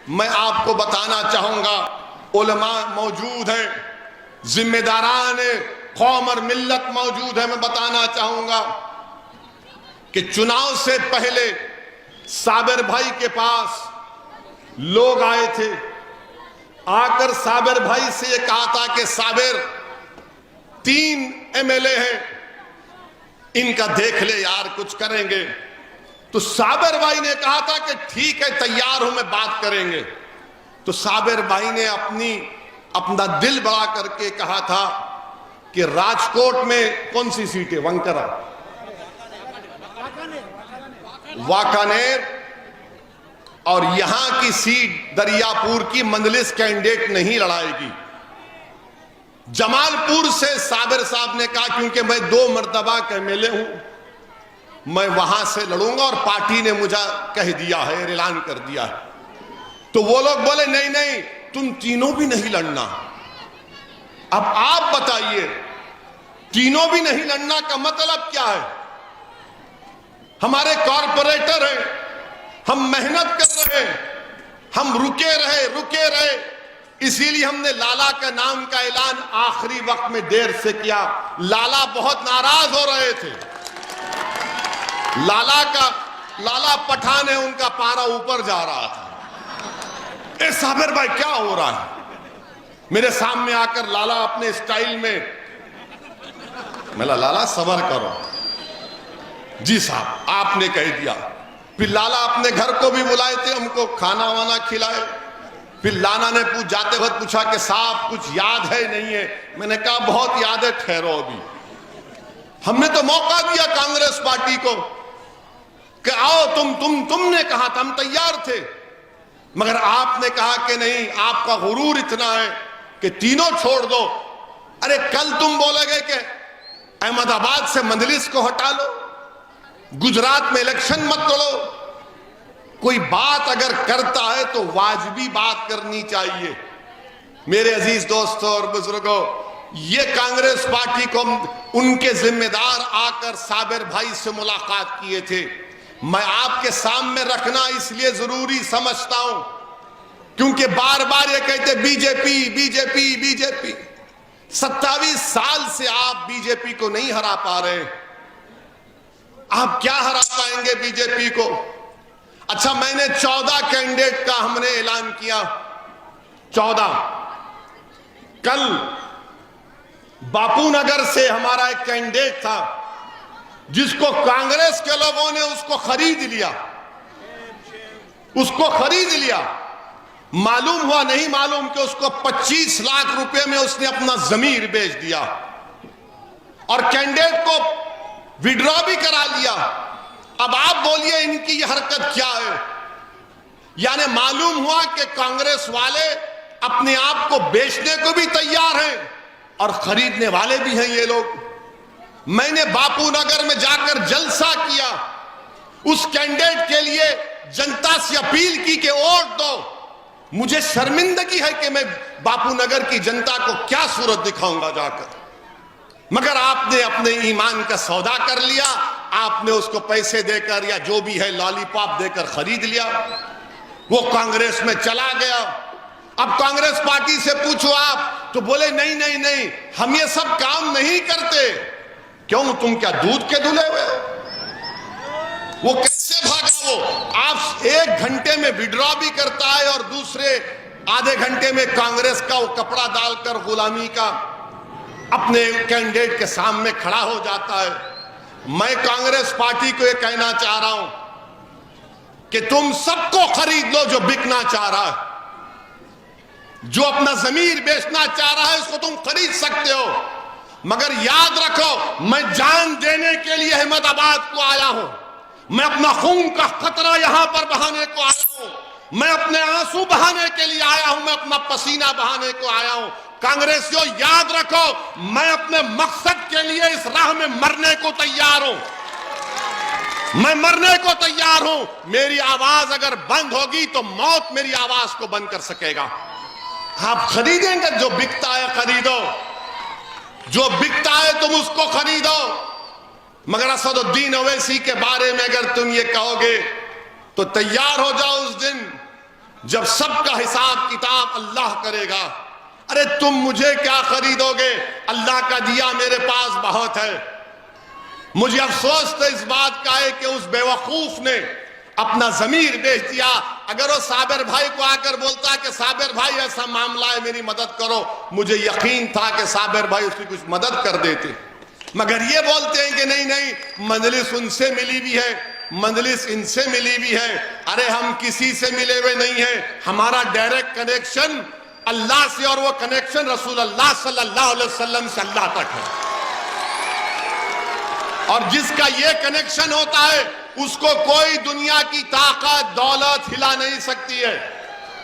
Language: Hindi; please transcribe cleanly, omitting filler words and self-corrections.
मैं आपको बताना चाहूंगा, उलमा मौजूद है, जिम्मेदारान कौम और मिल्लत मौजूद है। मैं बताना चाहूंगा कि चुनाव से पहले साबिर भाई के पास लोग आए थे, आकर साबिर भाई से ये कहा था कि साबिर 3 एमएलए हैं, इनका देख ले यार, कुछ करेंगे। तो साबिर भाई ने कहा था कि ठीक है, तैयार हूं मैं, बात करेंगे। तो साबिर भाई ने अपना दिल बड़ा करके कहा था कि राजकोट में कौन सी सीट है, वंकरा, वाकानेर और यहां की सीट दरियापुर की मंदलिस कैंडिडेट नहीं लड़ाएगी। जमालपुर से साबिर साहब ने कहा क्योंकि मैं 2 मर्तबा का एमएलए हूं, मैं वहां से लड़ूंगा और पार्टी ने मुझे कह दिया है, ऐलान कर दिया है। तो वो लोग बोले नहीं नहीं, तुम तीनों भी नहीं लड़ना। अब आप बताइए, तीनों भी नहीं लड़ना का मतलब क्या है? हमारे कॉरपोरेटर हैं, हम मेहनत कर रहे हैं, हम रुके रहे, इसीलिए हमने लाला का नाम का ऐलान आखिरी वक्त में देर से किया। लाला बहुत नाराज हो रहे थे, लाला पठान है, उनका पारा ऊपर जा रहा था। ए साबिर भाई क्या हो रहा है? मेरे सामने आकर लाला अपने स्टाइल में, मैं लाला सबर करो, जी साहब आपने कह दिया। फिर लाला अपने घर को भी बुलाए थे, हमको खाना वाना खिलाए। फिर लाला ने जाते वक्त पूछा कि साहब कुछ याद है नहीं है? मैंने कहा बहुत याद है, ठहरो अभी। हमने तो मौका दिया कांग्रेस पार्टी को कि आओ, तुमने कहा था, हम तैयार थे, मगर आपने कहा कि नहीं, आपका गुरूर इतना है कि तीनों छोड़ दो। अरे कल तुम बोलोगे कि अहमदाबाद से मंदलिस को हटा लो, गुजरात में इलेक्शन मत लड़ो। कोई बात अगर करता है तो वाजिबी बात करनी चाहिए। मेरे अजीज दोस्तों और बुजुर्गों, ये कांग्रेस पार्टी को उनके जिम्मेदार आकर साबिर भाई से मुलाकात किए थे। मैं आपके सामने रखना इसलिए जरूरी समझता हूं क्योंकि बार बार ये कहते बीजेपी बीजेपी बीजेपी। 27 साल से आप बीजेपी को नहीं हरा पा रहे, आप क्या हरा पाएंगे बीजेपी को? अच्छा, मैंने 14 कैंडिडेट का हमने ऐलान किया, 14। कल बापूनगर से हमारा एक कैंडिडेट था जिसको कांग्रेस के लोगों ने उसको खरीद लिया। मालूम हुआ नहीं मालूम कि उसको 25 लाख रुपए में उसने अपना जमीर बेच दिया और कैंडिडेट को विड्रॉ भी करा लिया। अब आप बोलिए इनकी यह हरकत क्या है? यानी मालूम हुआ कि कांग्रेस वाले अपने आप को बेचने को भी तैयार हैं और खरीदने वाले भी हैं ये लोग। मैंने बापूनगर में जाकर जलसा किया, उस कैंडिडेट के लिए जनता से अपील की कि वोट दो। मुझे शर्मिंदगी है कि मैं बापूनगर की जनता को क्या सूरत दिखाऊंगा जाकर, मगर आपने अपने ईमान का सौदा कर लिया। आपने उसको पैसे देकर या जो भी है लॉलीपॉप देकर खरीद लिया, वो कांग्रेस में चला गया। अब कांग्रेस पार्टी से पूछो आप तो बोले नहीं नहीं नहीं, हम ये सब काम नहीं करते। क्यों, तुम क्या दूध के धुले हुए हो? वो कैसे भागा? वो आप 1 घंटे में विड्रॉ भी करता है और दूसरे आधे घंटे में कांग्रेस का वो कपड़ा डालकर गुलामी का अपने कैंडिडेट के सामने खड़ा हो जाता है। मैं कांग्रेस पार्टी को ये कहना चाह रहा हूं कि तुम सबको खरीद लो जो बिकना चाह रहा है, जो अपना जमीर बेचना चाह रहा है उसको तुम खरीद सकते हो, मगर याद रखो मैं जान देने के लिए अहमदाबाद को आया हूं, मैं अपना खून का खतरा यहां पर बहाने को आया हूं, मैं अपने आंसू बहाने के लिए आया हूं, मैं अपना पसीना बहाने को आया हूं। कांग्रेसियों याद रखो, मैं अपने मकसद के लिए इस राह में मरने को तैयार हूं, मैं मरने को तैयार हूं। मेरी आवाज अगर बंद होगी तो मौत मेरी आवाज को बंद कर सकेगा। आप खरीदेंगे, जो बिकता है खरीदो, जो बिकता है तुम उसको खरीदो, मगर असदुद्दीन ओवैसी के बारे में अगर तुम ये कहोगे तो तैयार हो जाओ उस दिन जब सबका हिसाब किताब अल्लाह करेगा। अरे तुम मुझे क्या खरीदोगे, अल्लाह का दिया मेरे पास बहुत है। मुझे अफसोस तो इस बात का है कि उस बेवकूफ ने अपना जमीर बेच दिया। अगर वो साबिर भाई को आकर बोलता कि साबिर भाई ऐसा मामला है, मेरी मदद करो, मुझे यकीन था कि साबिर भाई उसकी कुछ मदद कर देते। मगर ये बोलते हैं कि नहीं नहीं, मजलिस उनसे मिली भी है, मजलिस इनसे मिली भी है। अरे हम किसी से मिले हुए नहीं है, हमारा डायरेक्ट कनेक्शन अल्लाह से, और वो कनेक्शन रसूल अल्लाह सल्लल्लाहु अलैहि वसल्लम से अल्लाह तक है। और जिसका ये कनेक्शन होता है उसको कोई दुनिया की ताकत दौलत हिला नहीं सकती है।